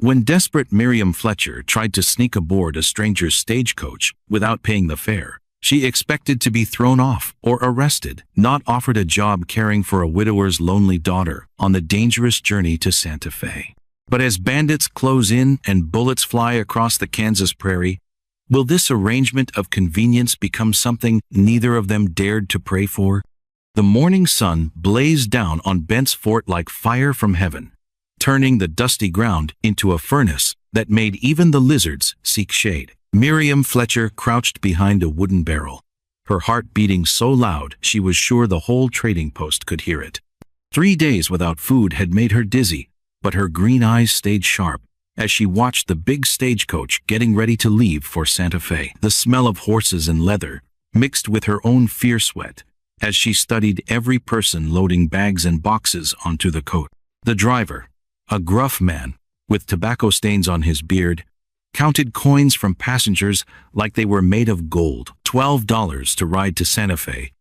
When desperate Miriam Fletcher tried to sneak aboard a stranger's stagecoach without paying the fare, she expected to be thrown off or arrested, not offered a job caring for a widower's lonely daughter on the dangerous journey to Santa Fe. But as bandits close in and bullets fly across the Kansas prairie, will this arrangement of convenience become something neither of them dared to pray for? The morning sun blazed down on Bent's Fort like fire from heaven, turning the dusty ground into a furnace that made even the lizards seek shade. Miriam Fletcher crouched behind a wooden barrel, her heart beating so loud she was sure the whole trading post could hear it. 3 days without food had made her dizzy, but her green eyes stayed sharp as she watched the big stagecoach getting ready to leave for Santa Fe. The smell of horses and leather mixed with her own fierce sweat as she studied every person loading bags and boxes onto the coach. The driver, a gruff man with tobacco stains on his beard, counted coins from passengers like they were made of gold. $12 to ride to Santa Fe.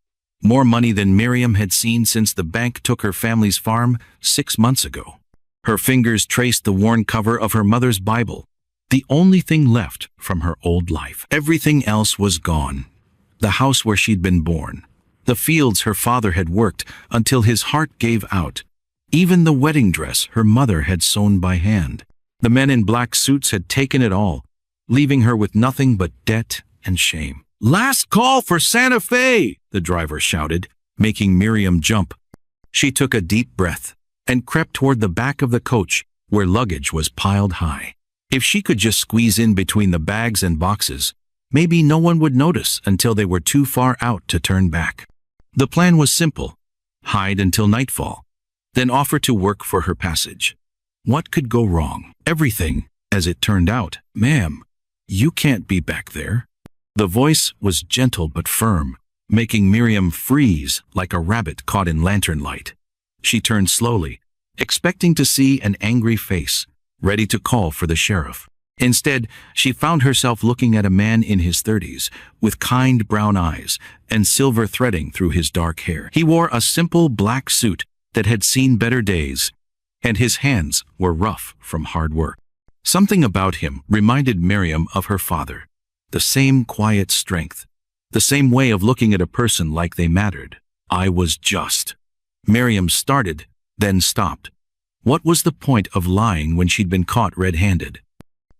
More money than Miriam had seen since the bank took her family's farm 6 months ago. Her fingers traced the worn cover of her mother's Bible, the only thing left from her old life. Everything else was gone. The house where she'd been born, the fields her father had worked until his heart gave out, even the wedding dress her mother had sewn by hand. The men in black suits had taken it all, leaving her with nothing but debt and shame. "Last call for Santa Fe!" the driver shouted, making Miriam jump. She took a deep breath and crept toward the back of the coach where luggage was piled high. If she could just squeeze in between the bags and boxes, maybe no one would notice until they were too far out to turn back. The plan was simple: hide until nightfall, then offer to work for her passage. What could go wrong? Everything, as it turned out. "Ma'am, you can't be back there." The voice was gentle but firm, making Miriam freeze like a rabbit caught in lantern light. She turned slowly, expecting to see an angry face, ready to call for the sheriff. Instead, she found herself looking at a man in his 30s, with kind brown eyes and silver threading through his dark hair. He wore a simple black suit that had seen better days, and his hands were rough from hard work. Something about him reminded Miriam of her father, the same quiet strength, the same way of looking at a person like they mattered. "I was just." Miriam started, then stopped. What was the point of lying when she'd been caught red-handed?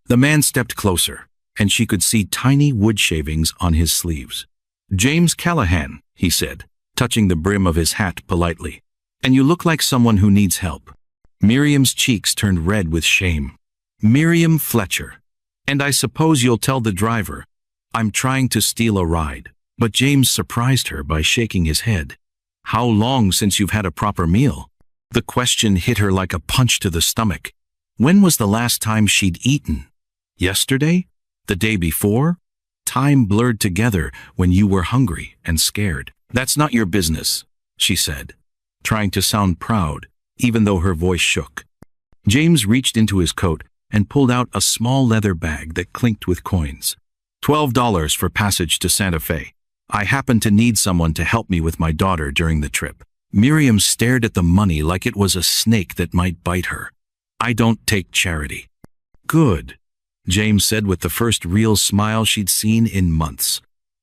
The man stepped closer, and she could see tiny wood shavings on his sleeves. "James Callahan," he said, touching the brim of his hat politely. "And you look like someone who needs help." Miriam's cheeks turned red with shame. "Miriam Fletcher. And I suppose you'll tell the driver I'm trying to steal a ride." But James surprised her by shaking his head. "How long since you've had a proper meal?" The question hit her like a punch to the stomach. When was the last time she'd eaten? Yesterday? The day before? Time blurred together when you were hungry and scared. "That's not your business," she said, trying to sound proud, even though her voice shook. James reached into his coat and pulled out a small leather bag that clinked with coins. $12 for passage to Santa Fe. I happen to need someone to help me with my daughter during the trip." Miriam stared at the money like it was a snake that might bite her. "I don't take charity." "Good," James said with the first real smile she'd seen in months.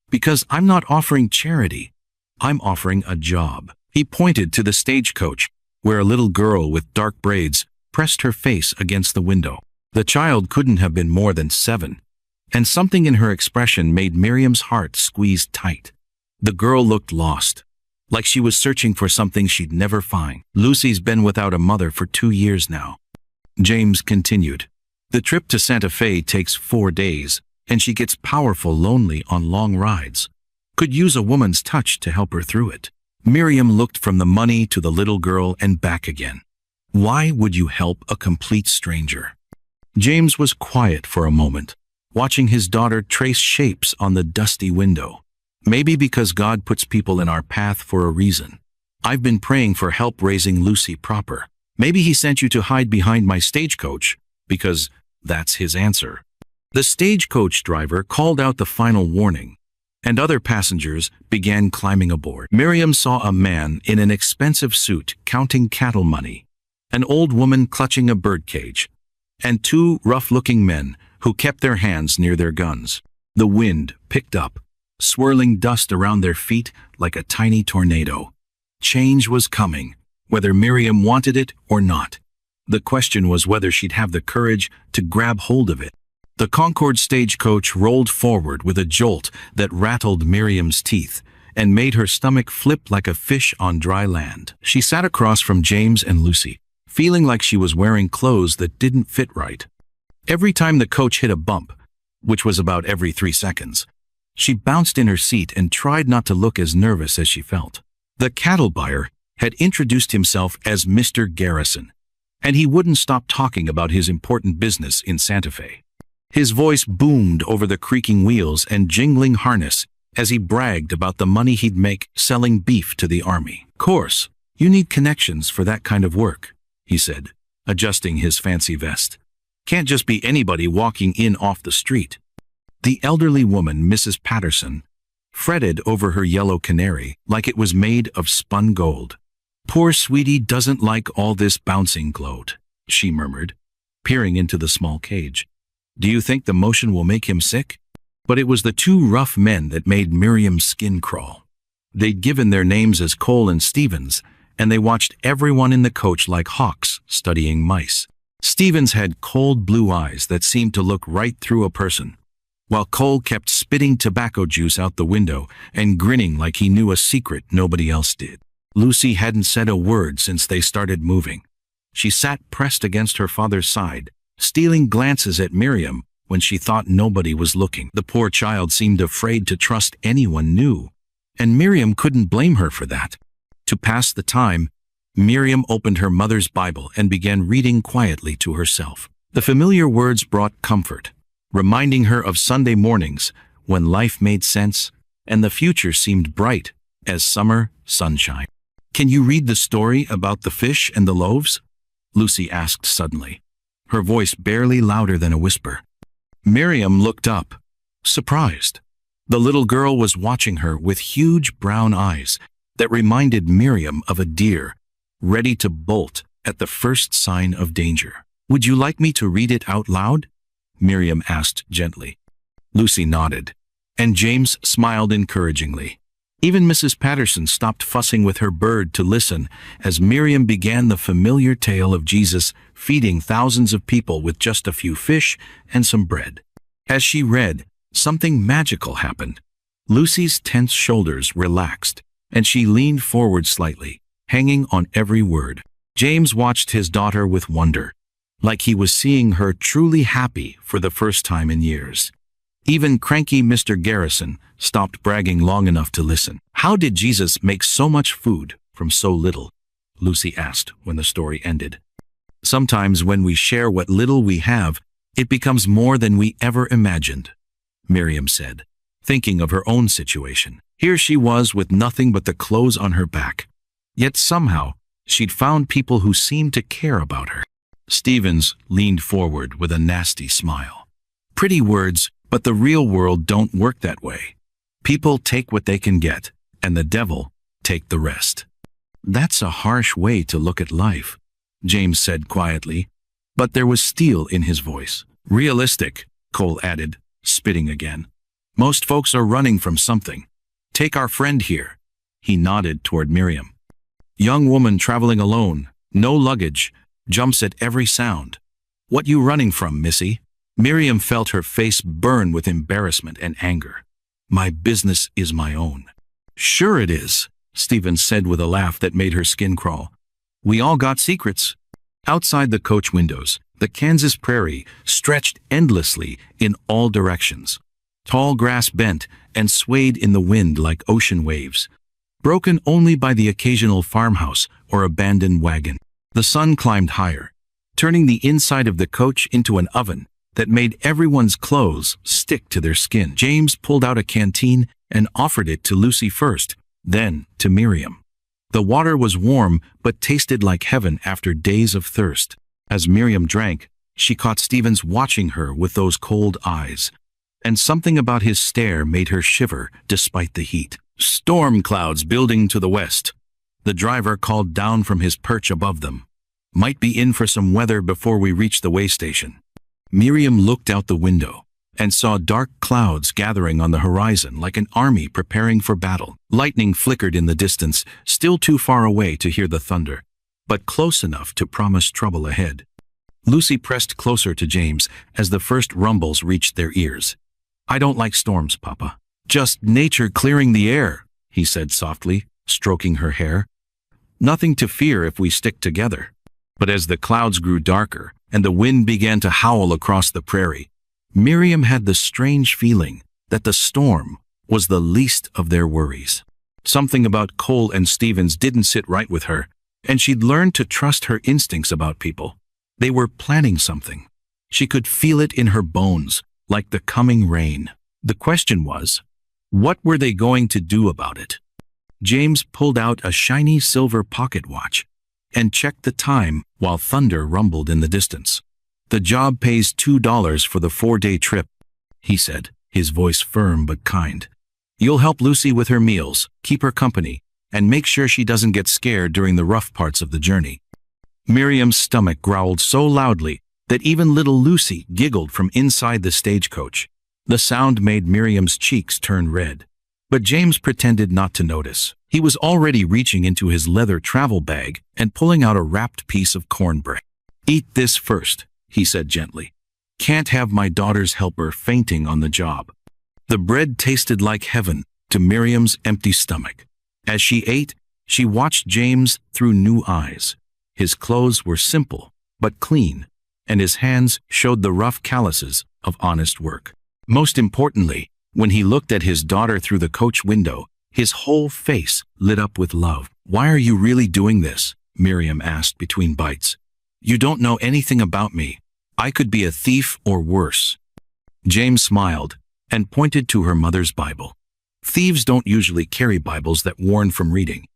"Because I'm not offering charity. I'm offering a job." He pointed to the stagecoach, where a little girl with dark braids pressed her face against the window. The child couldn't have been more than 7, and something in her expression made Miriam's heart squeeze tight. The girl looked lost, like she was searching for something she'd never find. "Lucy's been without a mother for 2 years now," James continued. "The trip to Santa Fe takes 4 days, and she gets powerful lonely on long rides. Could use a woman's touch to help her through it." Miriam looked from the money to the little girl and back again. Why would you help a complete stranger? James was quiet for a moment, watching his daughter trace shapes on the dusty window. Maybe because God puts people in our path for a reason. "I've been praying for help raising Lucy proper. Maybe he sent you to hide behind my stagecoach, because that's his answer." The stagecoach driver called out the final warning, and other passengers began climbing aboard. Miriam saw a man in an expensive suit counting cattle money, an old woman clutching a birdcage, and two rough-looking men who kept their hands near their guns. The wind picked up, swirling dust around their feet like a tiny tornado. Change was coming, whether Miriam wanted it or not. The question was whether she'd have the courage to grab hold of it. The Concord stagecoach rolled forward with a jolt that rattled Miriam's teeth and made her stomach flip like a fish on dry land. She sat across from James and Lucy, feeling like she was wearing clothes that didn't fit right. Every time the coach hit a bump, which was about every 3 seconds, she bounced in her seat and tried not to look as nervous as she felt. The cattle buyer had introduced himself as Mr. Garrison, and he wouldn't stop talking about his important business in Santa Fe. His voice boomed over the creaking wheels and jingling harness as he bragged about the money he'd make selling beef to the army. "Course, you need connections for that kind of work," he said, adjusting his fancy vest. "Can't just be anybody walking in off the street." The elderly woman, Mrs. Patterson, fretted over her yellow canary like it was made of spun gold. "Poor sweetie doesn't like all this bouncing," gloat, she murmured, peering into the small cage. "Do you think the motion will make him sick?" But it was the two rough men that made Miriam's skin crawl. They'd given their names as Cole and Stevens, and they watched everyone in the coach like hawks studying mice. Stevens had cold blue eyes that seemed to look right through a person, while Cole kept spitting tobacco juice out the window and grinning like he knew a secret nobody else did. Lucy hadn't said a word since they started moving. She sat pressed against her father's side, stealing glances at Miriam when she thought nobody was looking. The poor child seemed afraid to trust anyone new, and Miriam couldn't blame her for that. To pass the time, Miriam opened her mother's Bible and began reading quietly to herself. The familiar words brought comfort, reminding her of Sunday mornings when life made sense and the future seemed bright as summer sunshine. "Can you read the story about the fish and the loaves?" Lucy asked suddenly, her voice barely louder than a whisper. Miriam looked up, surprised. The little girl was watching her with huge brown eyes that reminded Miriam of a deer, ready to bolt at the first sign of danger. "Would you like me to read it out loud?" Miriam asked gently. Lucy nodded, and James smiled encouragingly. Even Mrs. Patterson stopped fussing with her bird to listen as Miriam began the familiar tale of Jesus feeding thousands of people with just a few fish and some bread. As she read, something magical happened. Lucy's tense shoulders relaxed, and she leaned forward slightly, hanging on every word. James watched his daughter with wonder, like he was seeing her truly happy for the first time in years. Even cranky Mr. Garrison stopped bragging long enough to listen. "How did Jesus make so much food from so little?" Lucy asked when the story ended. "Sometimes when we share what little we have, it becomes more than we ever imagined," Miriam said, thinking of her own situation. Here she was with nothing but the clothes on her back. Yet somehow, she'd found people who seemed to care about her. Stevens leaned forward with a nasty smile. "Pretty words, but the real world don't work that way. People take what they can get, and the devil take the rest." "That's a harsh way to look at life," James said quietly, but there was steel in his voice. "Realistic," Cole added, spitting again. "Most folks are running from something. Take our friend here." He nodded toward Miriam. "Young woman traveling alone, no luggage, jumps at every sound. What you running from, missy?" Miriam felt her face burn with embarrassment and anger. "My business is my own." "Sure it is," Stevens said with a laugh that made her skin crawl. "We all got secrets." Outside the coach windows, the Kansas prairie stretched endlessly in all directions. Tall grass bent and swayed in the wind like ocean waves, broken only by the occasional farmhouse or abandoned wagon. The sun climbed higher, turning the inside of the coach into an oven that made everyone's clothes stick to their skin. James pulled out a canteen and offered it to Lucy first, then to Miriam. The water was warm but tasted like heaven after days of thirst. As Miriam drank, she caught Stevens watching her with those cold eyes, and something about his stare made her shiver despite the heat. "Storm clouds building to the west," the driver called down from his perch above them. Might be in for some weather before we reach the way station. Miriam looked out the window and saw dark clouds gathering on the horizon like an army preparing for battle. Lightning flickered in the distance, still too far away to hear the thunder, but close enough to promise trouble ahead. Lucy pressed closer to James as the first rumbles reached their ears. "I don't like storms, Papa. Just nature clearing the air," he said softly, stroking her hair. "Nothing to fear if we stick together." But as the clouds grew darker and the wind began to howl across the prairie, Miriam had the strange feeling that the storm was the least of their worries. Something about Cole and Stevens didn't sit right with her, and she'd learned to trust her instincts about people. They were planning something. She could feel it in her bones, like the coming rain. The question was, what were they going to do about it? James pulled out a shiny silver pocket watch and checked the time while thunder rumbled in the distance. "The job pays $2 for the 4-day trip," he said, his voice firm but kind. "You'll help Lucy with her meals, keep her company, and make sure she doesn't get scared during the rough parts of the journey." Miriam's stomach growled so loudly that even little Lucy giggled from inside the stagecoach. The sound made Miriam's cheeks turn red, but James pretended not to notice. He was already reaching into his leather travel bag and pulling out a wrapped piece of cornbread. "Eat this first," he said gently. "Can't have my daughter's helper fainting on the job." The bread tasted like heaven to Miriam's empty stomach. As she ate, she watched James through new eyes. His clothes were simple but clean, and his hands showed the rough calluses of honest work. Most importantly, when he looked at his daughter through the coach window, his whole face lit up with love. "Why are you really doing this?" Miriam asked between bites. "You don't know anything about me. I could be a thief or worse." James smiled and pointed to her mother's Bible. Thieves don't usually carry Bibles that warn from reading.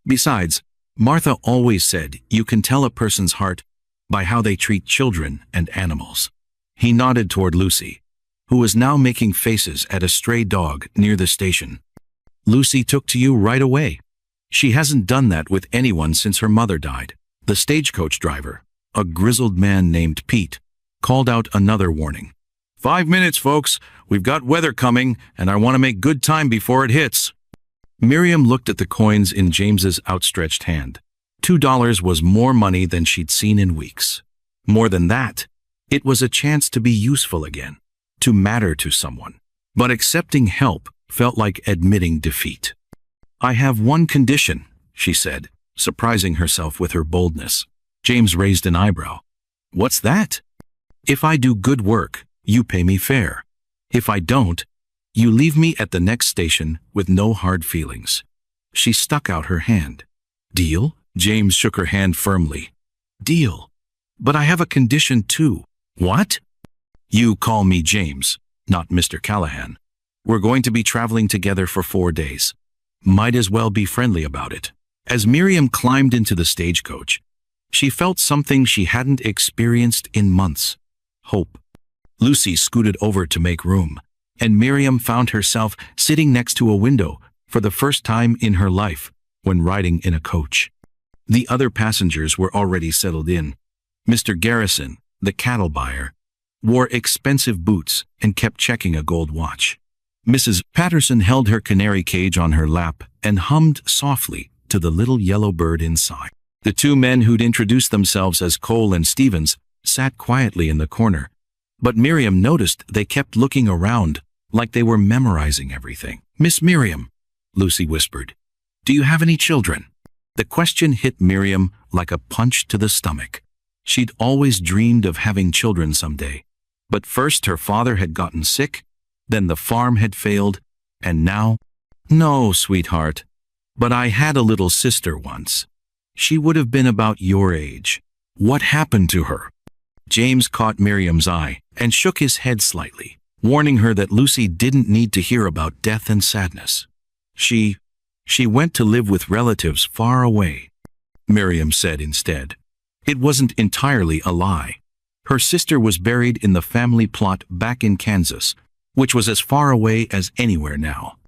Besides, Martha always said you can tell a person's heart by how they treat children and animals. He nodded toward Lucy, who was now making faces at a stray dog near the station. "Lucy took to you right away. She hasn't done that with anyone since her mother died." The stagecoach driver, a grizzled man named Pete, called out another warning. "5 minutes, folks. We've got weather coming, and I want to make good time before it hits." Miriam looked at the coins in James's outstretched hand. $2 was more money than she'd seen in weeks. More than that, it was a chance to be useful again, to matter to someone. But accepting help felt like admitting defeat. "I have one condition," she said, surprising herself with her boldness. James raised an eyebrow. "What's that?" "If I do good work, you pay me fair. If I don't, you leave me at the next station with no hard feelings." She stuck out her hand. "Deal?" James shook her hand firmly. "Deal. But I have a condition too." "What?" "You call me James, not Mr. Callahan. We're going to be traveling together for 4 days. Might as well be friendly about it." As Miriam climbed into the stagecoach, she felt something she hadn't experienced in months. Hope. Lucy scooted over to make room, and Miriam found herself sitting next to a window for the first time in her life when riding in a coach. The other passengers were already settled in. Mr. Garrison, the cattle buyer, wore expensive boots and kept checking a gold watch. Mrs. Patterson held her canary cage on her lap and hummed softly to the little yellow bird inside. The 2 men who'd introduced themselves as Cole and Stevens sat quietly in the corner, but Miriam noticed they kept looking around like they were memorizing everything. "Miss Miriam," Lucy whispered, "do you have any children?" The question hit Miriam like a punch to the stomach. She'd always dreamed of having children someday, but first her father had gotten sick, then the farm had failed, and now— "No, sweetheart, but I had a little sister once. She would have been about your age. What happened to her?" James caught Miriam's eye and shook his head slightly, warning her that Lucy didn't need to hear about death and sadness. She went to live with relatives far away," Miriam said instead. It wasn't entirely a lie. Her sister was buried in the family plot back in Kansas, which was as far away as anywhere now.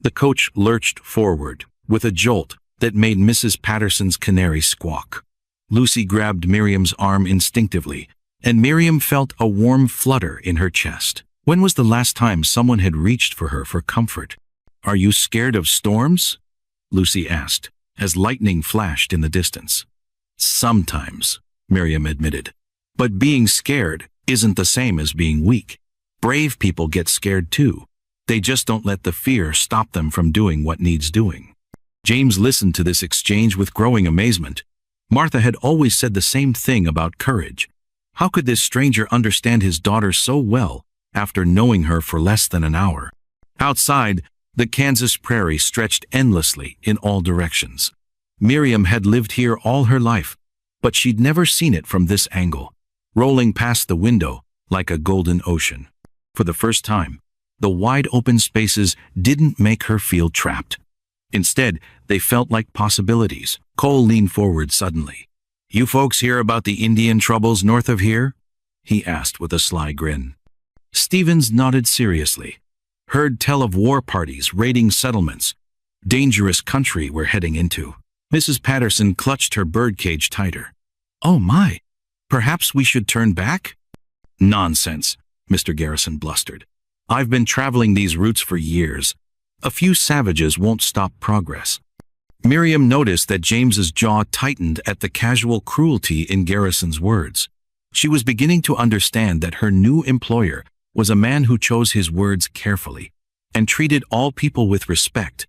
The coach lurched forward with a jolt that made Mrs. Patterson's canary squawk. Lucy grabbed Miriam's arm instinctively, and Miriam felt a warm flutter in her chest. When was the last time someone had reached for her for comfort? "Are you scared of storms?" Lucy asked, as lightning flashed in the distance. "Sometimes," Miriam admitted. "But being scared isn't the same as being weak. Brave people get scared too. They just don't let the fear stop them from doing what needs doing." James listened to this exchange with growing amazement. Martha had always said the same thing about courage. How could this stranger understand his daughter so well after knowing her for less than an hour? Outside, the Kansas prairie stretched endlessly in all directions. Miriam had lived here all her life, but she'd never seen it from this angle, rolling past the window like a golden ocean. For the first time, the wide open spaces didn't make her feel trapped. Instead, they felt like possibilities. Cole leaned forward suddenly. "You folks hear about the Indian troubles north of here?" he asked with a sly grin. Stevens nodded seriously. "Heard tell of war parties raiding settlements. Dangerous country we're heading into." Mrs. Patterson clutched her birdcage tighter. "Oh my, perhaps we should turn back?" "Nonsense," Mr. Garrison blustered. "I've been traveling these routes for years. A few savages won't stop progress." Miriam noticed that James's jaw tightened at the casual cruelty in Garrison's words. She was beginning to understand that her new employer was a man who chose his words carefully and treated all people with respect.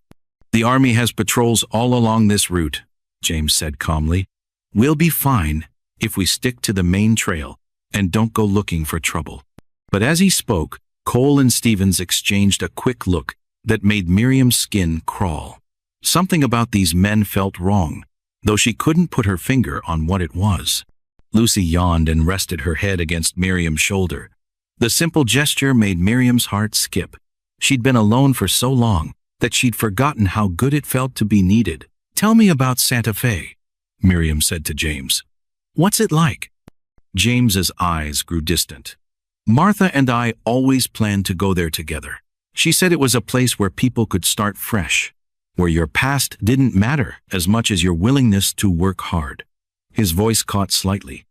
"The Army has patrols all along this route," James said calmly. "We'll be fine if we stick to the main trail and don't go looking for trouble." But as he spoke, Cole and Stevens exchanged a quick look that made Miriam's skin crawl. Something about these men felt wrong, though she couldn't put her finger on what it was. Lucy yawned and rested her head against Miriam's shoulder. The simple gesture made Miriam's heart skip. She'd been alone for so long that she'd forgotten how good it felt to be needed. "Tell me about Santa Fe," Miriam said to James. "What's it like?" James's eyes grew distant. "Martha and I always planned to go there together. She said it was a place where people could start fresh, where your past didn't matter as much as your willingness to work hard." His voice caught slightly.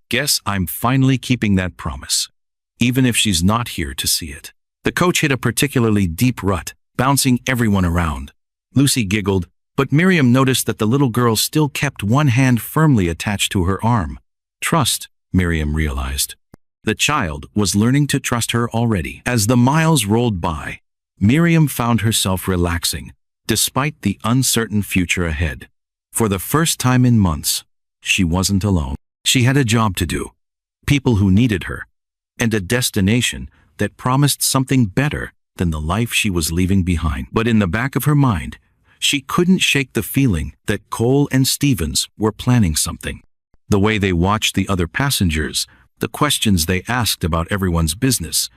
"Guess I'm finally keeping that promise, even if she's not here to see it." The coach hit a particularly deep rut, bouncing everyone around. Lucy giggled, but Miriam noticed that the little girl still kept one hand firmly attached to her arm. Trust, Miriam realized. The child was learning to trust her already. As the miles rolled by, Miriam found herself relaxing, despite the uncertain future ahead. For the first time in months, she wasn't alone. She had a job to do, people who needed her, and a destination that promised something better than the life she was leaving behind. But in the back of her mind, she couldn't shake the feeling that Cole and Stevens were planning something. The way they watched the other passengers, the questions they asked about everyone's business,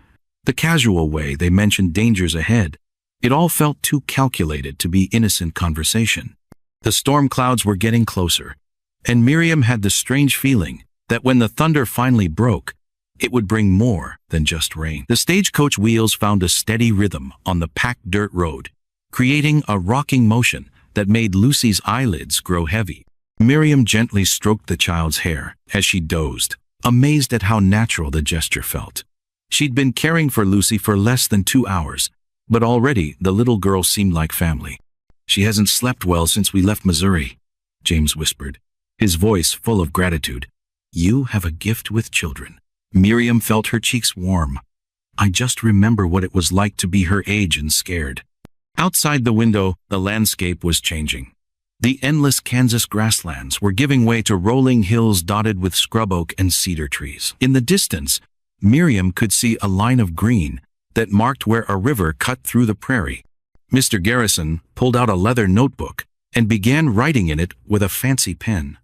the casual way they mentioned dangers ahead, it all felt too calculated to be innocent conversation. The storm clouds were getting closer, and Miriam had the strange feeling that when the thunder finally broke, it would bring more than just rain. The stagecoach wheels found a steady rhythm on the packed dirt road, creating a rocking motion that made Lucy's eyelids grow heavy. Miriam gently stroked the child's hair as she dozed, amazed at how natural the gesture felt. She'd been caring for Lucy for less than 2 hours, but already the little girl seemed like family. "She hasn't slept well since we left Missouri," James whispered, his voice full of gratitude. "You have a gift with children." Miriam felt her cheeks warm. "I just remember what it was like to be her age and scared." Outside the window, the landscape was changing. The endless Kansas grasslands were giving way to rolling hills dotted with scrub oak and cedar trees. In the distance, Miriam could see a line of green that marked where a river cut through the prairie. Mr. Garrison pulled out a leather notebook and began writing in it with a fancy pen.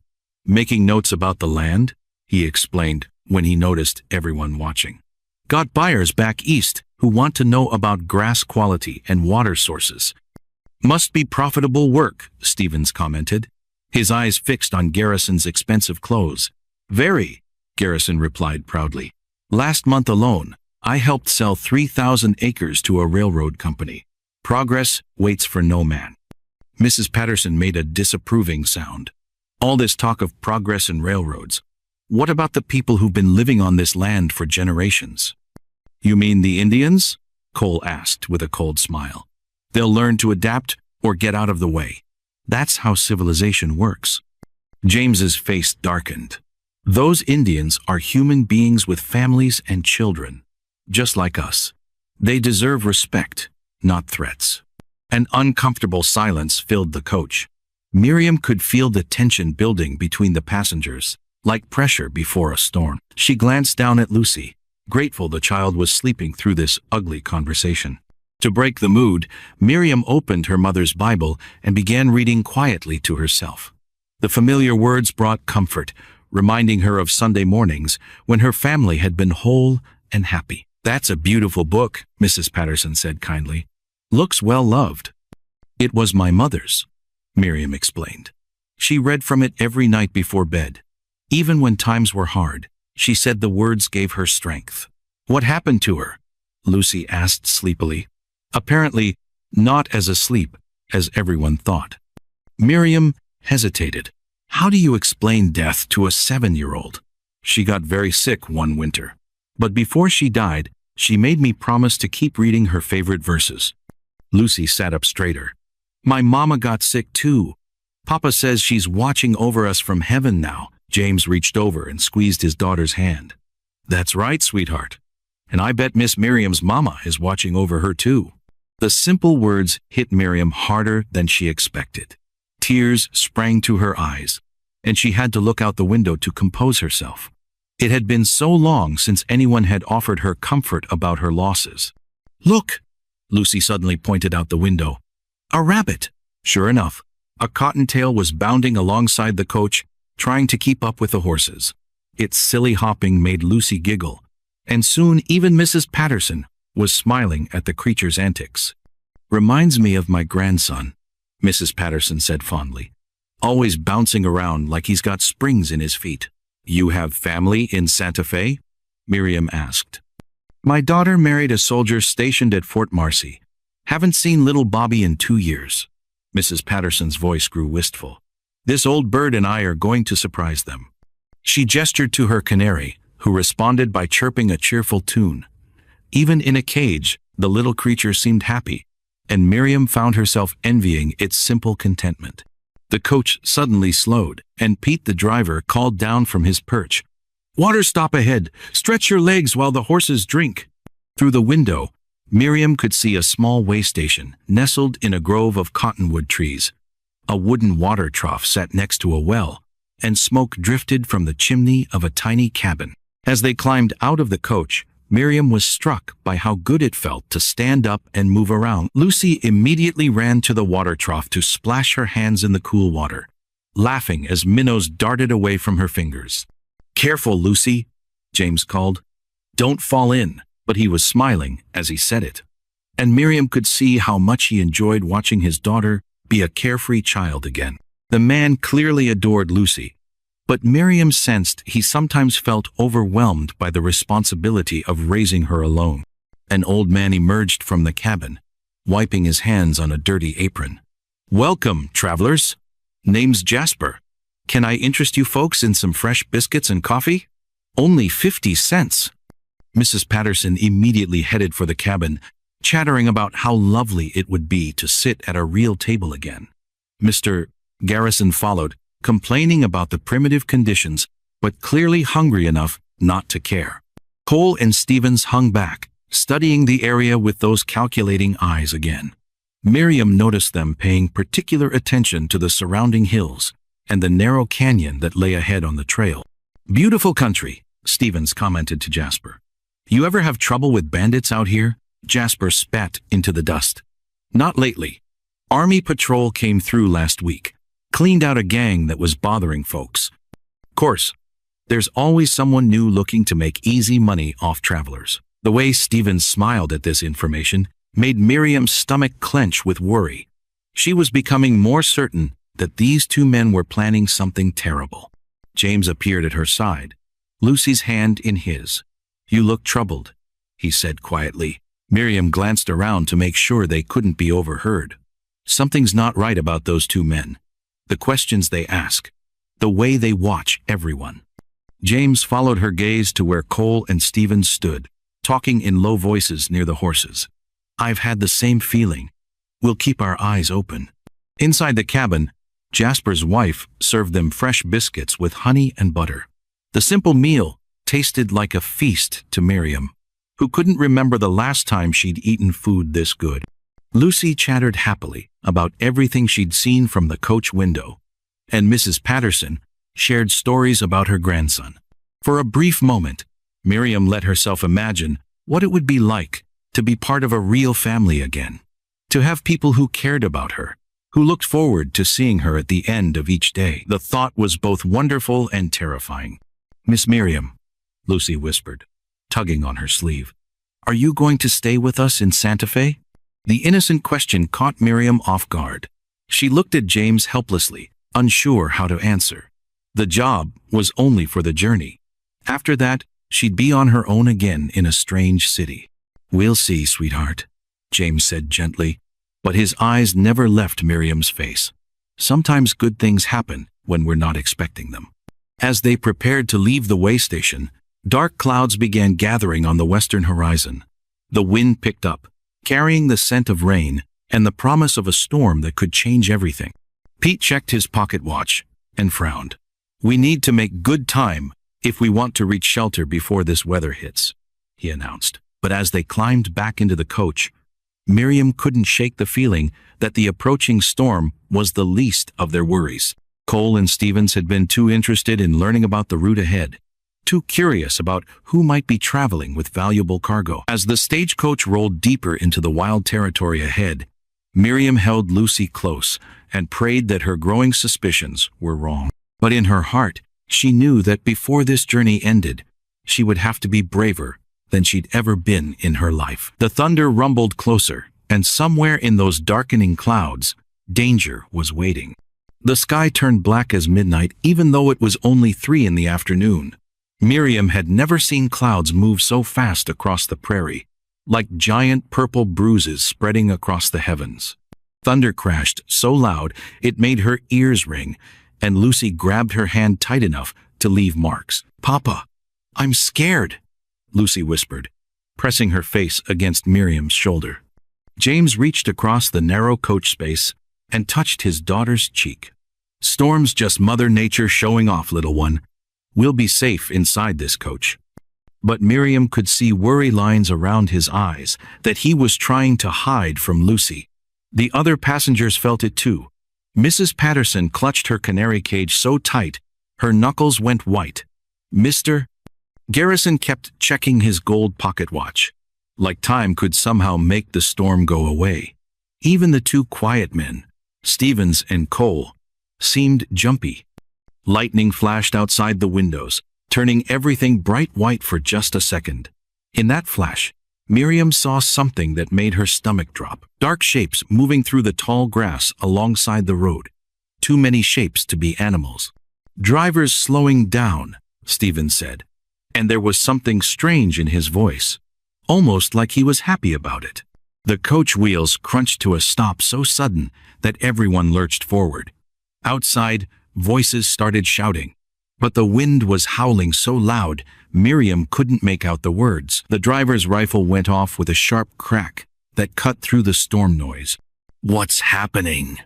"Making notes about the land," he explained when he noticed everyone watching. "Got buyers back east who want to know about grass quality and water sources." "Must be profitable work," Stevens commented, his eyes fixed on Garrison's expensive clothes. "Very," Garrison replied proudly. "Last month alone, I helped sell 3,000 acres to a railroad company. Progress waits for no man." Mrs. Patterson made a disapproving sound. All this talk of progress and railroads. What about the people who've been living on this land for generations? You mean the Indians? Cole asked with a cold smile. They'll learn to adapt or get out of the way. That's how civilization works. James's face darkened. Those Indians are human beings with families and children, just like us. They deserve respect, not threats. An uncomfortable silence filled the coach. Miriam could feel the tension building between the passengers, like pressure before a storm. She glanced down at Lucy, grateful the child was sleeping through this ugly conversation. To break the mood, Miriam opened her mother's Bible and began reading quietly to herself. The familiar words brought comfort, reminding her of Sunday mornings when her family had been whole and happy. That's a beautiful book, Mrs. Patterson said kindly. Looks well loved. It was my mother's, Miriam explained. She read from it every night before bed. Even when times were hard, she said the words gave her strength. What happened to her? Lucy asked sleepily. Apparently, not as asleep as everyone thought. Miriam hesitated. How do you explain death to a 7-year-old? She got very sick one winter. But before she died, she made me promise to keep reading her favorite verses. Lucy sat up straighter. My mama got sick too. Papa says she's watching over us from heaven now. James reached over and squeezed his daughter's hand. That's right, sweetheart. And I bet Miss Miriam's mama is watching over her too. The simple words hit Miriam harder than she expected. Tears sprang to her eyes, and she had to look out the window to compose herself. It had been so long since anyone had offered her comfort about her losses. Look! Lucy suddenly pointed out the window. A rabbit! Sure enough, a cottontail was bounding alongside the coach, trying to keep up with the horses. Its silly hopping made Lucy giggle, and soon even Mrs. Patterson was smiling at the creature's antics. Reminds me of my grandson, Mrs. Patterson said fondly. Always bouncing around like he's got springs in his feet. You have family in Santa Fe? Miriam asked. My daughter married a soldier stationed at Fort Marcy. Haven't seen little Bobby in 2 years. Mrs. Patterson's voice grew wistful. This old bird and I are going to surprise them. She gestured to her canary, who responded by chirping a cheerful tune. Even in a cage, the little creature seemed happy, and Miriam found herself envying its simple contentment. The coach suddenly slowed, and Pete the driver called down from his perch. Water stop ahead! Stretch your legs while the horses drink! Through the window, Miriam could see a small way station nestled in a grove of cottonwood trees. A wooden water trough sat next to a well, and smoke drifted from the chimney of a tiny cabin. As they climbed out of the coach, Miriam was struck by how good it felt to stand up and move around. Lucy immediately ran to the water trough to splash her hands in the cool water, laughing as minnows darted away from her fingers. Careful, Lucy, James called. Don't fall in, but he was smiling as he said it. And Miriam could see how much he enjoyed watching his daughter be a carefree child again. The man clearly adored Lucy, but Miriam sensed he sometimes felt overwhelmed by the responsibility of raising her alone. An old man emerged from the cabin, wiping his hands on a dirty apron. Welcome, travelers. Name's Jasper. Can I interest you folks in some fresh biscuits and coffee? Only 50 cents. Mrs. Patterson immediately headed for the cabin, chattering about how lovely it would be to sit at a real table again. Mr. Garrison followed, complaining about the primitive conditions, but clearly hungry enough not to care. Cole and Stevens hung back, studying the area with those calculating eyes again. Miriam noticed them paying particular attention to the surrounding hills and the narrow canyon that lay ahead on the trail. Beautiful country, Stevens commented to Jasper. You ever have trouble with bandits out here? Jasper spat into the dust. Not lately. Army patrol came through last week. Cleaned out a gang that was bothering folks. Of course, there's always someone new looking to make easy money off travelers. The way Stevens smiled at this information made Miriam's stomach clench with worry. She was becoming more certain that these two men were planning something terrible. James appeared at her side, Lucy's hand in his. You look troubled, he said quietly. Miriam glanced around to make sure they couldn't be overheard. Something's not right about those two men. The questions they ask, the way they watch everyone. James followed her gaze to where Cole and Stephen stood, talking in low voices near the horses. "I've had the same feeling. We'll keep our eyes open." Inside the cabin, Jasper's wife served them fresh biscuits with honey and butter. The simple meal tasted like a feast to Miriam, who couldn't remember the last time she'd eaten food this good. Lucy chattered happily about everything she'd seen from the coach window, and Mrs. Patterson shared stories about her grandson. For a brief moment, Miriam let herself imagine what it would be like to be part of a real family again, to have people who cared about her, who looked forward to seeing her at the end of each day. The thought was both wonderful and terrifying. "Miss Miriam," Lucy whispered, tugging on her sleeve, "are you going to stay with us in Santa Fe?" The innocent question caught Miriam off guard. She looked at James helplessly, unsure how to answer. The job was only for the journey. After that, she'd be on her own again in a strange city. "We'll see, sweetheart," James said gently, but his eyes never left Miriam's face. Sometimes good things happen when we're not expecting them. As they prepared to leave the way station, dark clouds began gathering on the western horizon. The wind picked up, carrying the scent of rain and the promise of a storm that could change everything. Pete checked his pocket watch and frowned. "We need to make good time if we want to reach shelter before this weather hits," he announced. But as they climbed back into the coach, Miriam couldn't shake the feeling that the approaching storm was the least of their worries. Cole and Stevens had been too interested in learning about the route ahead, too curious about who might be traveling with valuable cargo. As the stagecoach rolled deeper into the wild territory ahead, Miriam held Lucy close and prayed that her growing suspicions were wrong. But in her heart, she knew that before this journey ended, she would have to be braver than she'd ever been in her life. The thunder rumbled closer, and somewhere in those darkening clouds, danger was waiting. The sky turned black as midnight, even though it was only 3 in the afternoon. Miriam had never seen clouds move so fast across the prairie, like giant purple bruises spreading across the heavens. Thunder crashed so loud it made her ears ring, and Lucy grabbed her hand tight enough to leave marks. "Papa, I'm scared," Lucy whispered, pressing her face against Miriam's shoulder. James reached across the narrow coach space and touched his daughter's cheek. "Storm's just Mother Nature showing off, little one. We'll be safe inside this coach." But Miriam could see worry lines around his eyes that he was trying to hide from Lucy. The other passengers felt it too. Mrs. Patterson clutched her canary cage so tight, her knuckles went white. Mr. Garrison kept checking his gold pocket watch, like time could somehow make the storm go away. Even the 2 quiet men, Stevens and Cole, seemed jumpy. Lightning flashed outside the windows, turning everything bright white for just a second. In that flash, Miriam saw something that made her stomach drop. Dark shapes moving through the tall grass alongside the road. Too many shapes to be animals. "Drivers slowing down," Stevens said, and there was something strange in his voice, almost like he was happy about it. The coach wheels crunched to a stop so sudden that everyone lurched forward. Outside, voices started shouting, but the wind was howling so loud Miriam couldn't make out the words. The driver's rifle went off with a sharp crack that cut through the storm noise. "What's happening?"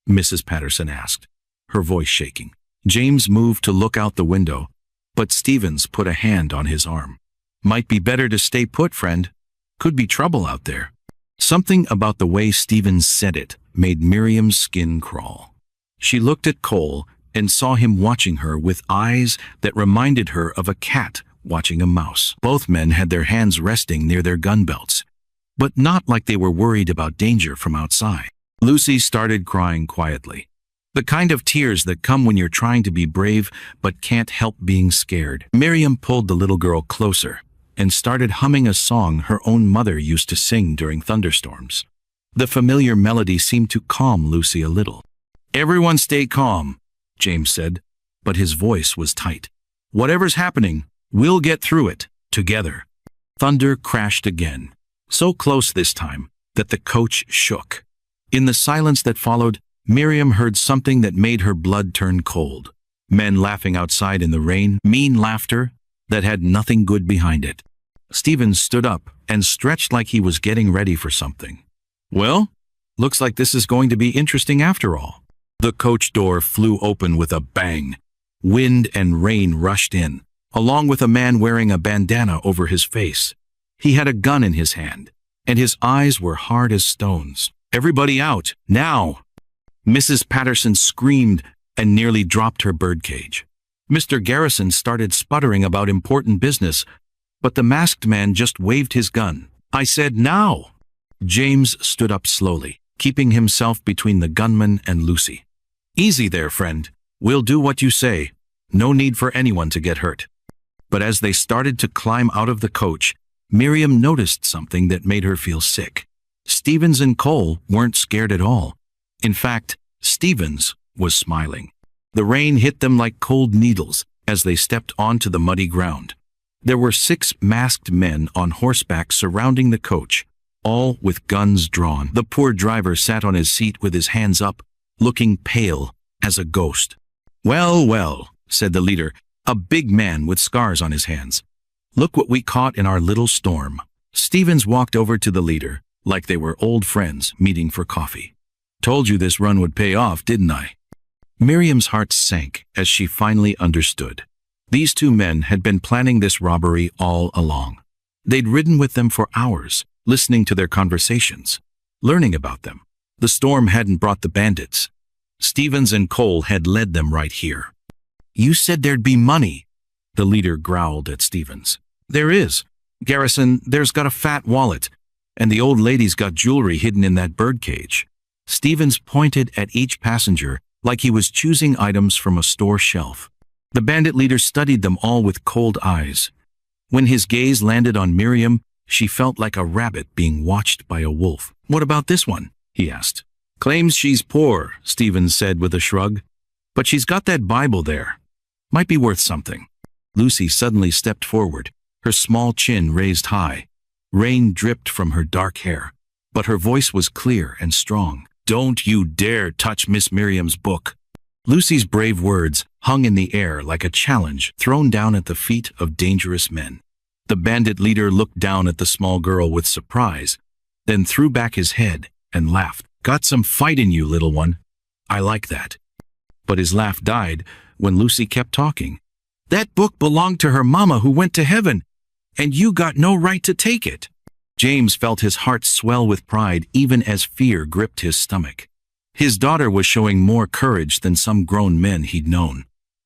Mrs. Patterson asked, her voice shaking. James moved to look out the window, but Stevens put a hand on his arm. "Might be better to stay put, friend. Could be trouble out there." Something about the way Stevens said it made Miriam's skin crawl. She looked at Cole and saw him watching her with eyes that reminded her of a cat watching a mouse. Both men had their hands resting near their gun belts, but not like they were worried about danger from outside. Lucy started crying quietly, the kind of tears that come when you're trying to be brave but can't help being scared. Miriam pulled the little girl closer and started humming a song her own mother used to sing during thunderstorms. The familiar melody seemed to calm Lucy a little. "Everyone stay calm," James said, but his voice was tight. "Whatever's happening, we'll get through it, together." Thunder crashed again, so close this time that the coach shook. In the silence that followed, Miriam heard something that made her blood turn cold. Men laughing outside in the rain, mean laughter that had nothing good behind it. Stevens stood up and stretched like he was getting ready for something. Well, looks like this is going to be interesting after all. The coach door flew open with a bang. Wind and rain rushed in, along with a man wearing a bandana over his face. He had a gun in his hand, and his eyes were hard as stones. "Everybody out, now!" Mrs. Patterson screamed and nearly dropped her birdcage. Mr. Garrison started sputtering about important business, but the masked man just waved his gun. "I said now!" James stood up slowly, keeping himself between the gunman and Lucy. "Easy there, friend. We'll do what you say. No need for anyone to get hurt." But as they started to climb out of the coach, Miriam noticed something that made her feel sick. Stevens and Cole weren't scared at all. In fact, Stevens was smiling. The rain hit them like cold needles as they stepped onto the muddy ground. There were 6 masked men on horseback surrounding the coach, all with guns drawn. The poor driver sat on his seat with his hands up, looking pale as a ghost. "Well, well," said the leader, a big man with scars on his hands. "Look what we caught in our little storm." Stevens walked over to the leader, like they were old friends meeting for coffee. "Told you this run would pay off, didn't I?" Miriam's heart sank as she finally understood. These 2 men had been planning this robbery all along. They'd ridden with them for hours, listening to their conversations, learning about them. The storm hadn't brought the bandits. Stevens and Cole had led them right here. "You said there'd be money," the leader growled at Stevens. "There is. Garrison, there's got a fat wallet, and the old lady's got jewelry hidden in that birdcage." Stevens pointed at each passenger like he was choosing items from a store shelf. The bandit leader studied them all with cold eyes. When his gaze landed on Miriam, she felt like a rabbit being watched by a wolf. "What about this one?" he asked. "Claims she's poor," Stevens said with a shrug. "But she's got that Bible there. Might be worth something." Lucy suddenly stepped forward, her small chin raised high. Rain dripped from her dark hair, but her voice was clear and strong. "Don't you dare touch Miss Miriam's book." Lucy's brave words hung in the air like a challenge thrown down at the feet of dangerous men. The bandit leader looked down at the small girl with surprise, then threw back his head and laughed. "Got some fight in you, little one. I like that." But his laugh died when Lucy kept talking. "That book belonged to her mama who went to heaven, and you got no right to take it." James felt his heart swell with pride even as fear gripped his stomach. His daughter was showing more courage than some grown men he'd known.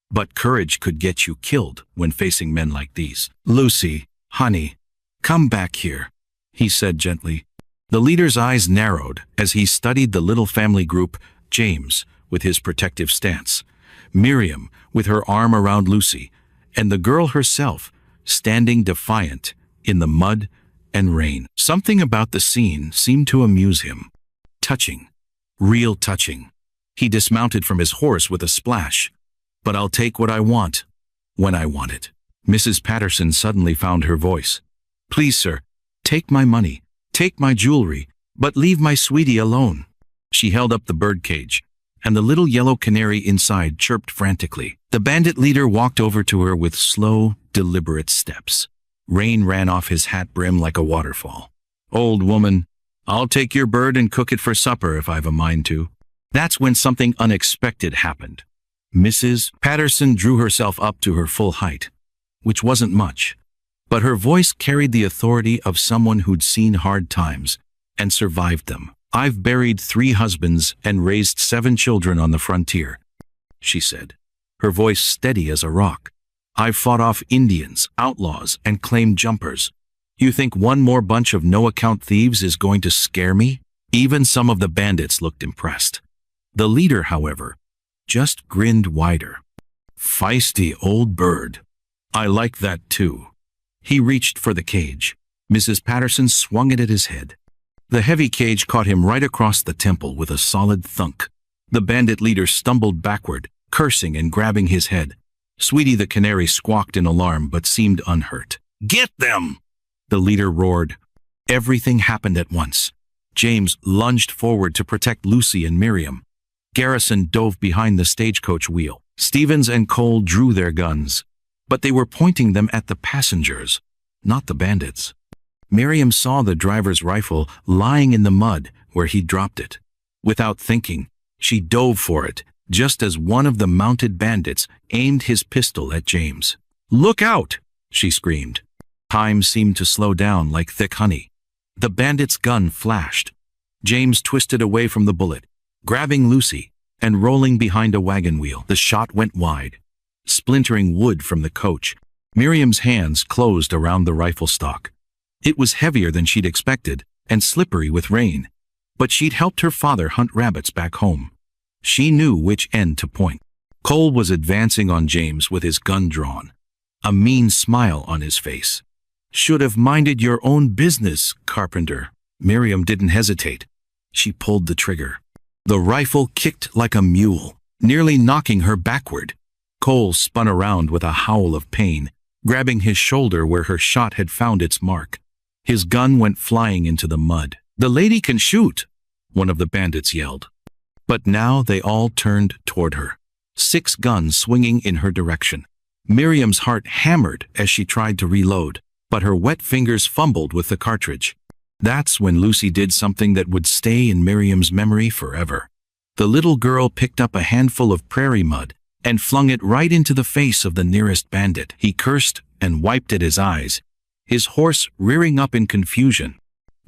But courage could get you killed when facing men like these. "Lucy, honey, come back here," he said gently. The leader's eyes narrowed as he studied the little family group, James with his protective stance, Miriam with her arm around Lucy, and the girl herself standing defiant in the mud and rain. Something about the scene seemed to amuse him. Touching. Real touching. He dismounted from his horse with a splash. "But I'll take what I want, when I want it." Mrs. Patterson suddenly found her voice. "Please, sir, take my money, take my jewelry, but leave my sweetie alone." She held up the birdcage, and the little yellow canary inside chirped frantically. The bandit leader walked over to her with slow, deliberate steps. Rain ran off his hat brim like a waterfall. "Old woman, I'll take your bird and cook it for supper if I've a mind to." That's when something unexpected happened. Mrs. Patterson drew herself up to her full height, which wasn't much, but her voice carried the authority of someone who'd seen hard times and survived them. "I've buried 3 husbands and raised 7 children on the frontier," she said, her voice steady as a rock. "I've fought off Indians, outlaws, and claimed jumpers. You think one more bunch of no-account thieves is going to scare me?" Even some of the bandits looked impressed. The leader, however, just grinned wider. "Feisty old bird. I like that too." He reached for the cage. Mrs. Patterson swung it at his head. The heavy cage caught him right across the temple with a solid thunk. The bandit leader stumbled backward, cursing and grabbing his head. Sweetie the canary squawked in alarm but seemed unhurt. "Get them!" the leader roared. Everything happened at once. James lunged forward to protect Lucy and Miriam. Garrison dove behind the stagecoach wheel. Stevens and Cole drew their guns, but they were pointing them at the passengers, not the bandits. Miriam saw the driver's rifle lying in the mud where he dropped it. Without thinking, she dove for it, just as one of the mounted bandits aimed his pistol at James. "Look out!" she screamed. Time seemed to slow down like thick honey. The bandit's gun flashed. James twisted away from the bullet, grabbing Lucy and rolling behind a wagon wheel. The shot went wide, splintering wood from the coach. Miriam's hands closed around the rifle stock. It was heavier than she'd expected and slippery with rain, but she'd helped her father hunt rabbits back home. She knew which end to point. Cole was advancing on James with his gun drawn, a mean smile on his face. "Should have minded your own business, Carpenter." Miriam didn't hesitate. She pulled the trigger. The rifle kicked like a mule, nearly knocking her backward. Cole spun around with a howl of pain, grabbing his shoulder where her shot had found its mark. His gun went flying into the mud. "The lady can shoot," one of the bandits yelled. But now they all turned toward her, 6 guns swinging in her direction. Miriam's heart hammered as she tried to reload, but her wet fingers fumbled with the cartridge. That's when Lucy did something that would stay in Miriam's memory forever. The little girl picked up a handful of prairie mud and flung it right into the face of the nearest bandit. He cursed and wiped at his eyes, his horse rearing up in confusion.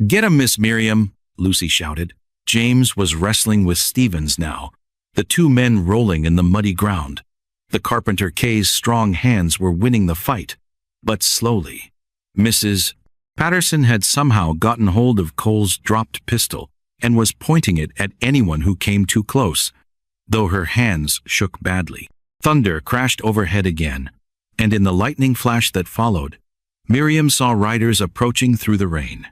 "Get him, Miss Miriam," Lucy shouted. James was wrestling with Stevens now, the 2 men rolling in the muddy ground. The Carpenter K's strong hands were winning the fight, but slowly. Mrs. Patterson had somehow gotten hold of Cole's dropped pistol and was pointing it at anyone who came too close, though her hands shook badly. Thunder crashed overhead again, and in the lightning flash that followed, Miriam saw riders approaching through the rain.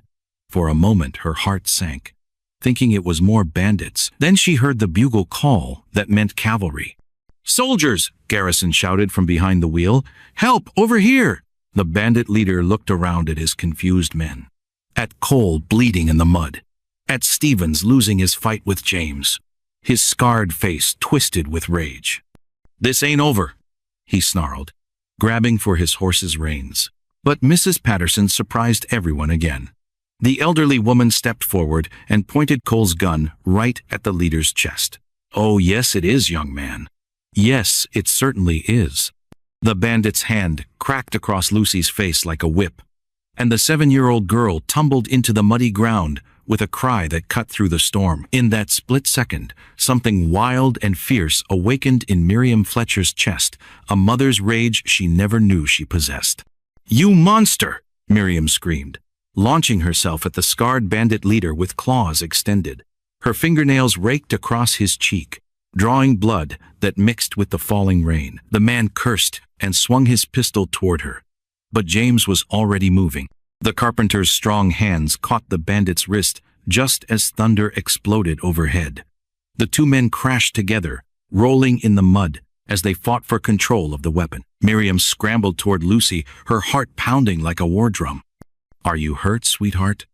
For a moment her heart sank, thinking it was more bandits. Then she heard the bugle call that meant cavalry. "Soldiers!" Garrison shouted from behind the wheel. "Help, over here!" The bandit leader looked around at his confused men, at Cole bleeding in the mud, at Stevens losing his fight with James, his scarred face twisted with rage. "This ain't over," he snarled, grabbing for his horse's reins. But Mrs. Patterson surprised everyone again. The elderly woman stepped forward and pointed Cole's gun right at the leader's chest. "Oh, yes, it is, young man. Yes, it certainly is." The bandit's hand cracked across Lucy's face like a whip, and the 7-year-old girl tumbled into the muddy ground with a cry that cut through the storm. In that split second, something wild and fierce awakened in Miriam Fletcher's chest, a mother's rage she never knew she possessed. "You monster!" Miriam screamed, launching herself at the scarred bandit leader with claws extended. Her fingernails raked across his cheek, drawing blood that mixed with the falling rain. The man cursed and swung his pistol toward her, but James was already moving. The Carpenter's strong hands caught the bandit's wrist just as thunder exploded overhead. The 2 men crashed together, rolling in the mud as they fought for control of the weapon. Miriam scrambled toward Lucy, her heart pounding like a war drum. "Are you hurt, sweetheart?"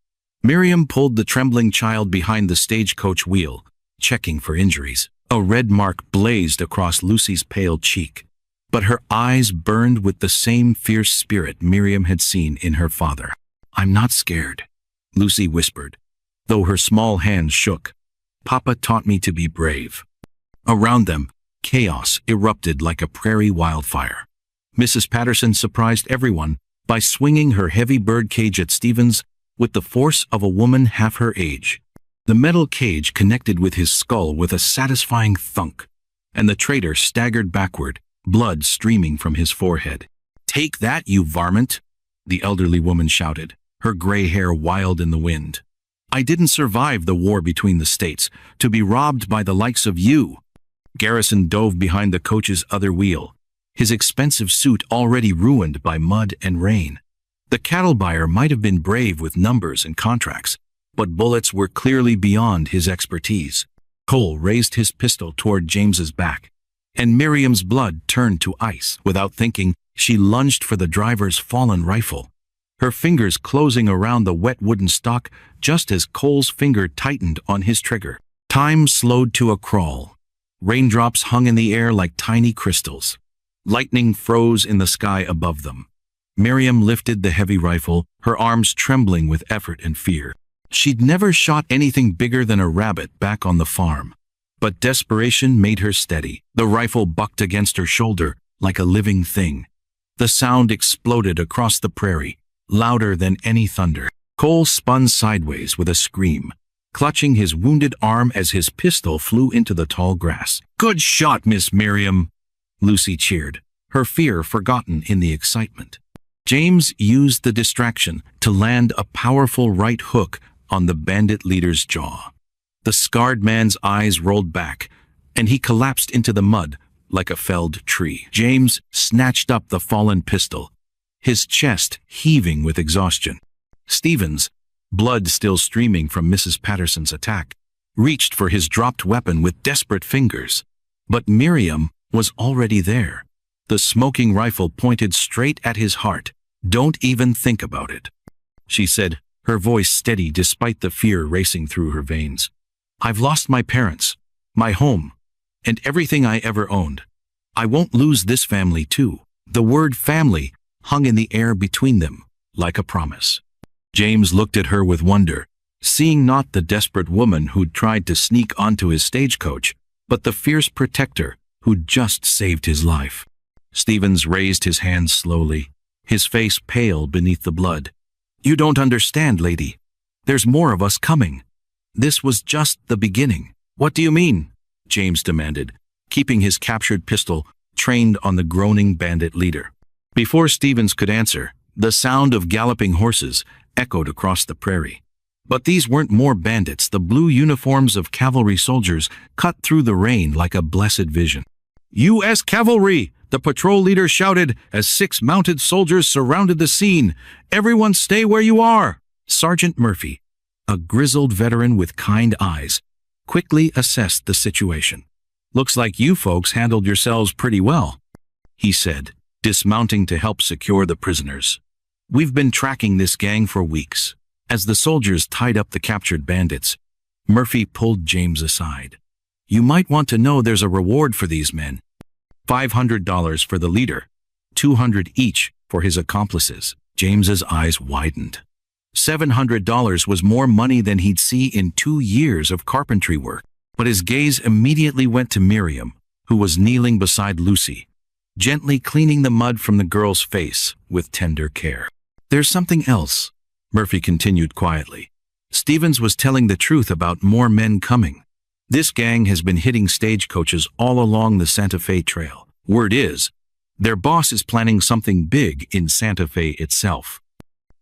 Miriam pulled the trembling child behind the stagecoach wheel, checking for injuries. A red mark blazed across Lucy's pale cheek, but her eyes burned with the same fierce spirit Miriam had seen in her father. "I'm not scared," Lucy whispered, though her small hands shook. "Papa taught me to be brave." Around them, chaos erupted like a prairie wildfire. Mrs. Patterson surprised everyone by swinging her heavy bird cage at Stevens with the force of a woman half her age. The metal cage connected with his skull with a satisfying thunk, and the traitor staggered backward, blood streaming from his forehead. "Take that, you varmint!" the elderly woman shouted, her gray hair wild in the wind. "I didn't survive the war between the states to be robbed by the likes of you." Garrison dove behind the coach's other wheel, his expensive suit already ruined by mud and rain. The cattle buyer might have been brave with numbers and contracts, but bullets were clearly beyond his expertise. Cole raised his pistol toward James's back, and Miriam's blood turned to ice. Without thinking, she lunged for the driver's fallen rifle, her fingers closing around the wet wooden stock just as Cole's finger tightened on his trigger. Time slowed to a crawl, Raindrops hung in the air like tiny crystals. Lightning froze in the sky above them. Miriam lifted the heavy rifle, her arms trembling with effort and fear. She'd never shot anything bigger than a rabbit back on the farm. But desperation made her steady. The rifle bucked against her shoulder like a living thing. The sound exploded across the prairie, louder than any thunder. Cole spun sideways with a scream, clutching his wounded arm as his pistol flew into the tall grass. "Good shot, Miss Miriam," Lucy cheered, her fear forgotten in the excitement. James used the distraction to land a powerful right hook on the bandit leader's jaw. The scarred man's eyes rolled back, and he collapsed into the mud like a felled tree. James snatched up the fallen pistol, his chest heaving with exhaustion. Stevens, blood still streaming from Mrs. Patterson's attack, reached for his dropped weapon with desperate fingers. But Miriam was already there. The smoking rifle pointed straight at his heart. "Don't even think about it," she said, her voice steady despite the fear racing through her veins. "I've lost my parents, my home, and everything I ever owned. I won't lose this family too." The word family hung in the air between them, like a promise. James looked at her with wonder, seeing not the desperate woman who'd tried to sneak onto his stagecoach, but the fierce protector who'd just saved his life. Stevens raised his hands slowly, his face pale beneath the blood. "You don't understand, lady. There's more of us coming. This was just the beginning." "What do you mean?" James demanded, keeping his captured pistol trained on the groaning bandit leader. Before Stevens could answer, the sound of galloping horses echoed across the prairie. But these weren't more bandits. The blue uniforms of cavalry soldiers cut through the rain like a blessed vision. "U.S. Cavalry!" the patrol leader shouted as 6 mounted soldiers surrounded the scene. "Everyone stay where you are!" Sergeant Murphy, a grizzled veteran with kind eyes, quickly assessed the situation. "Looks like you folks handled yourselves pretty well," he said, dismounting to help secure the prisoners. "We've been tracking this gang for weeks." As the soldiers tied up the captured bandits, Murphy pulled James aside. "You might want to know there's a reward for these men. $500 for the leader, $200 each for his accomplices." James's eyes widened. $700 was more money than he'd see in 2 years of carpentry work. But his gaze immediately went to Miriam, who was kneeling beside Lucy, gently cleaning the mud from the girl's face with tender care. "There's something else," Murphy continued quietly. "Stevens was telling the truth about more men coming. This gang has been hitting stagecoaches all along the Santa Fe Trail. Word is, their boss is planning something big in Santa Fe itself."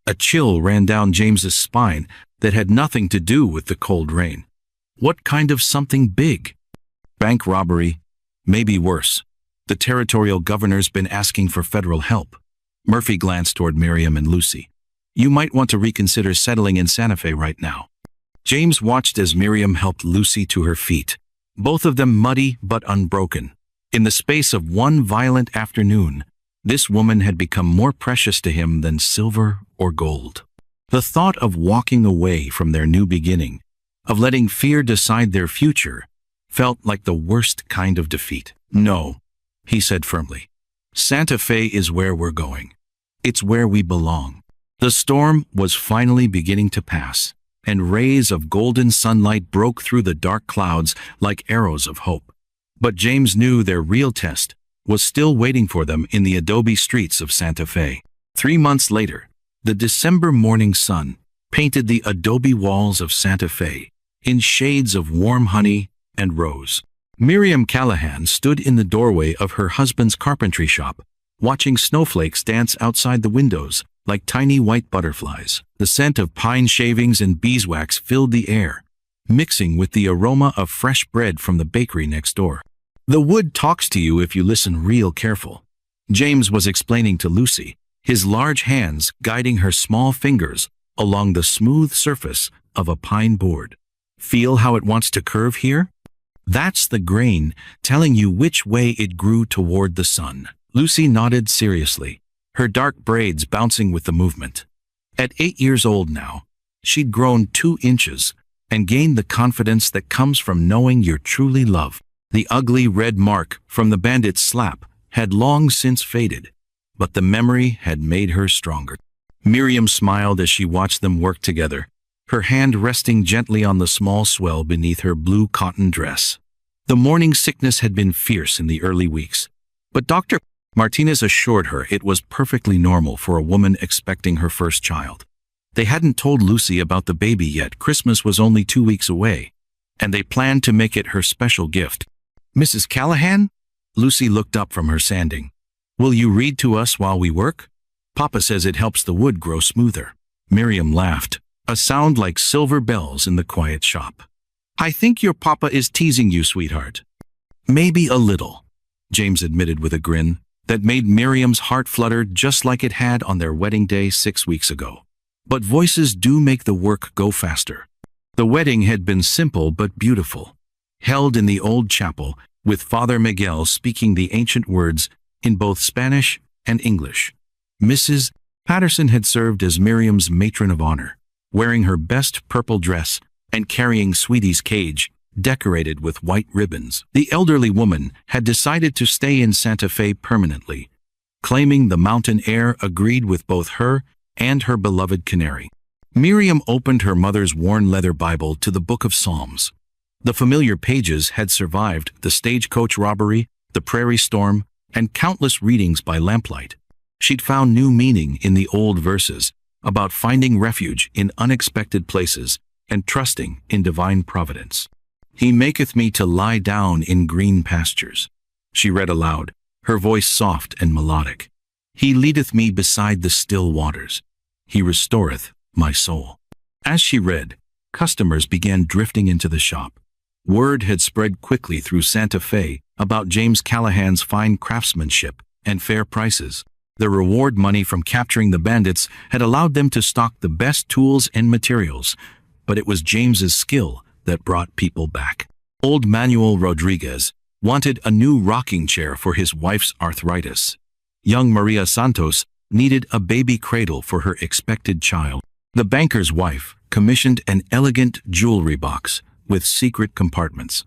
A chill ran down James's spine that had nothing to do with the cold rain. What kind of something big? Bank robbery, maybe worse. The territorial governor's been asking for federal help. Murphy glanced toward Miriam and Lucy. "You might want to reconsider settling in Santa Fe right now." James watched as Miriam helped Lucy to her feet, both of them muddy but unbroken. In the space of one violent afternoon, this woman had become more precious to him than silver or gold. The thought of walking away from their new beginning, of letting fear decide their future, felt like the worst kind of defeat. "No," he said firmly. "Santa Fe is where we're going. It's where we belong." The storm was finally beginning to pass, and rays of golden sunlight broke through the dark clouds like arrows of hope. But James knew their real test was still waiting for them in the adobe streets of Santa Fe. 3 months later, the December morning sun painted the adobe walls of Santa Fe in shades of warm honey and rose. Miriam Callahan stood in the doorway of her husband's carpentry shop, watching snowflakes dance outside the windows like tiny white butterflies. The scent of pine shavings and beeswax filled the air, mixing with the aroma of fresh bread from the bakery next door. "The wood talks to you if you listen real careful," James was explaining to Lucy, his large hands guiding her small fingers along the smooth surface of a pine board. "Feel how it wants to curve here? That's the grain telling you which way it grew toward the sun." Lucy nodded seriously, her dark braids bouncing with the movement. At 8 years old now, she'd grown 2 inches and gained the confidence that comes from knowing you're truly loved. The ugly red mark from the bandit's slap had long since faded, but the memory had made her stronger. Miriam smiled as she watched them work together, her hand resting gently on the small swell beneath her blue cotton dress. The morning sickness had been fierce in the early weeks, but Dr. Martinez assured her it was perfectly normal for a woman expecting her first child. They hadn't told Lucy about the baby yet. Christmas was only 2 weeks away, and they planned to make it her special gift. "Mrs. Callahan?" Lucy looked up from her sanding. "Will you read to us while we work? Papa says it helps the wood grow smoother." Miriam laughed, a sound like silver bells in the quiet shop. "I think your papa is teasing you, sweetheart." "Maybe a little," James admitted with a grin that made Miriam's heart flutter just like it had on their wedding day 6 weeks ago. But voices do make the work go faster. The wedding had been simple but beautiful, held in the old chapel, with Father Miguel speaking the ancient words in both Spanish and English. Mrs. Patterson had served as Miriam's matron of honor, wearing her best purple dress and carrying Sweetie's cage, decorated with white ribbons. The elderly woman had decided to stay in Santa Fe permanently, claiming the mountain air agreed with both her and her beloved canary. Miriam opened her mother's worn leather Bible to the Book of Psalms. The familiar pages had survived the stagecoach robbery, the prairie storm, and countless readings by lamplight. She'd found new meaning in the old verses about finding refuge in unexpected places and trusting in divine providence. "He maketh me to lie down in green pastures," she read aloud, her voice soft and melodic. "He leadeth me beside the still waters. He restoreth my soul." As she read, customers began drifting into the shop. Word had spread quickly through Santa Fe about James Callahan's fine craftsmanship and fair prices. The reward money from capturing the bandits had allowed them to stock the best tools and materials, but it was James's skill that brought people back. Old Manuel Rodriguez wanted a new rocking chair for his wife's arthritis. Young Maria Santos needed a baby cradle for her expected child. The banker's wife commissioned an elegant jewelry box with secret compartments.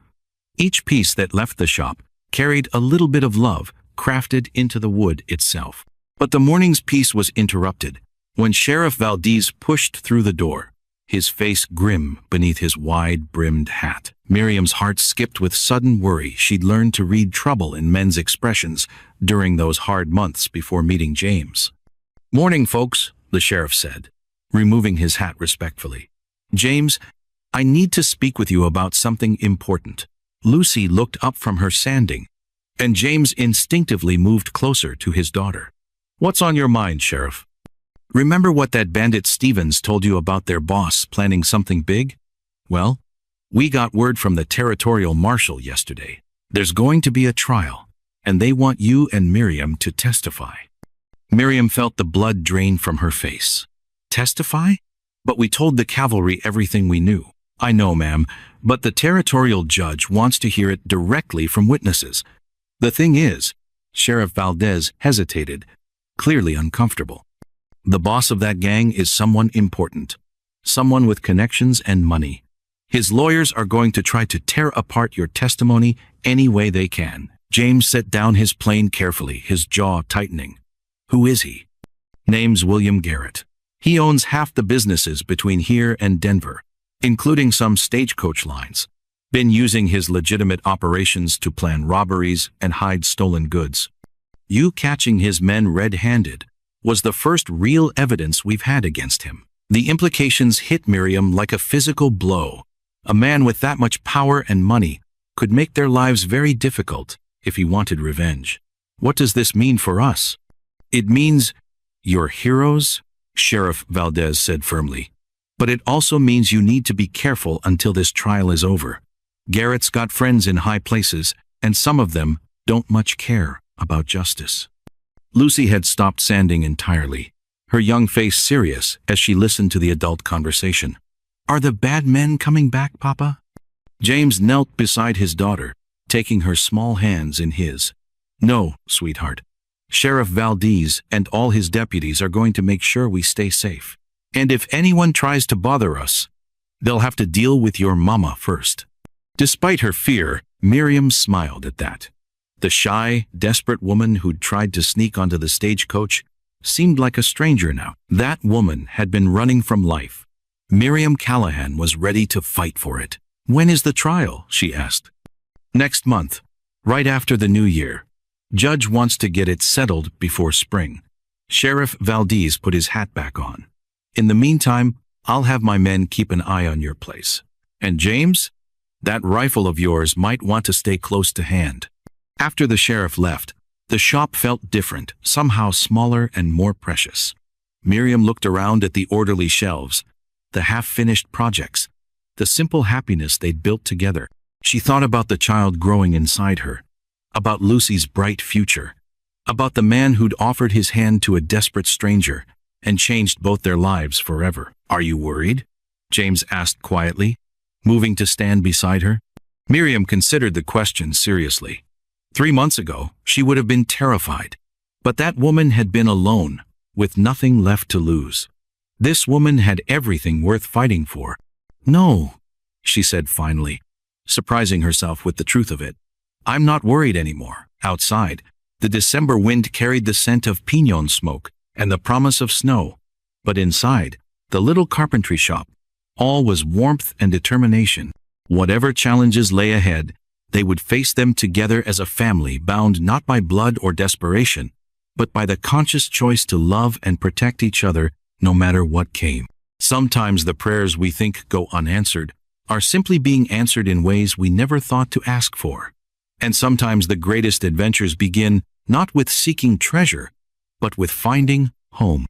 Each piece that left the shop carried a little bit of love crafted into the wood itself. But the morning's peace was interrupted when Sheriff Valdez pushed through the door, his face grim beneath his wide-brimmed hat. Miriam's heart skipped with sudden worry. She'd learned to read trouble in men's expressions during those hard months before meeting James. "Morning, folks," the sheriff said, removing his hat respectfully. "James, I need to speak with you about something important." Lucy looked up from her sanding, and James instinctively moved closer to his daughter. "What's on your mind, Sheriff?" "Remember what that bandit Stevens told you about their boss planning something big? Well, we got word from the territorial marshal yesterday. There's going to be a trial, and they want you and Miriam to testify." Miriam felt the blood drain from her face. "Testify? But we told the cavalry everything we knew." "I know, ma'am, but the territorial judge wants to hear it directly from witnesses. The thing is," Sheriff Valdez hesitated, clearly uncomfortable, "the boss of that gang is someone important, someone with connections and money. His lawyers are going to try to tear apart your testimony any way they can." James set down his plane carefully, his jaw tightening. "Who is he?" "Name's William Garrett. He owns half the businesses between here and Denver, including some stagecoach lines. Been using his legitimate operations to plan robberies and hide stolen goods. You catching his men red-handed was the first real evidence we've had against him." The implications hit Miriam like a physical blow. A man with that much power and money could make their lives very difficult if he wanted revenge. "What does this mean for us?" "It means you're heroes," Sheriff Valdez said firmly. "But it also means you need to be careful until this trial is over. Garrett's got friends in high places, and some of them don't much care about justice." Lucy had stopped sanding entirely, her young face serious as she listened to the adult conversation. "Are the bad men coming back, Papa?" James knelt beside his daughter, taking her small hands in his. "No, sweetheart. Sheriff Valdez and all his deputies are going to make sure we stay safe. And if anyone tries to bother us, they'll have to deal with your mama first." Despite her fear, Miriam smiled at that. The shy, desperate woman who'd tried to sneak onto the stagecoach seemed like a stranger now. That woman had been running from life. Miriam Callahan was ready to fight for it. "When is the trial?" she asked. "Next month, right after the new year. Judge wants to get it settled before spring." Sheriff Valdez put his hat back on. "In the meantime, I'll have my men keep an eye on your place. And James, that rifle of yours might want to stay close to hand." After the sheriff left, the shop felt different, somehow smaller and more precious. Miriam looked around at the orderly shelves, the half-finished projects, the simple happiness they'd built together. She thought about the child growing inside her, about Lucy's bright future, about the man who'd offered his hand to a desperate stranger and changed both their lives forever. "Are you worried?" James asked quietly, moving to stand beside her. Miriam considered the question seriously. 3 months ago, she would have been terrified. But that woman had been alone, with nothing left to lose. This woman had everything worth fighting for. "No," she said finally, surprising herself with the truth of it. "I'm not worried anymore." Outside, the December wind carried the scent of pinon smoke and the promise of snow. But inside, the little carpentry shop, all was warmth and determination. Whatever challenges lay ahead, they would face them together as a family bound not by blood or desperation, but by the conscious choice to love and protect each other no matter what came. Sometimes the prayers we think go unanswered are simply being answered in ways we never thought to ask for. And sometimes the greatest adventures begin not with seeking treasure, but with finding home.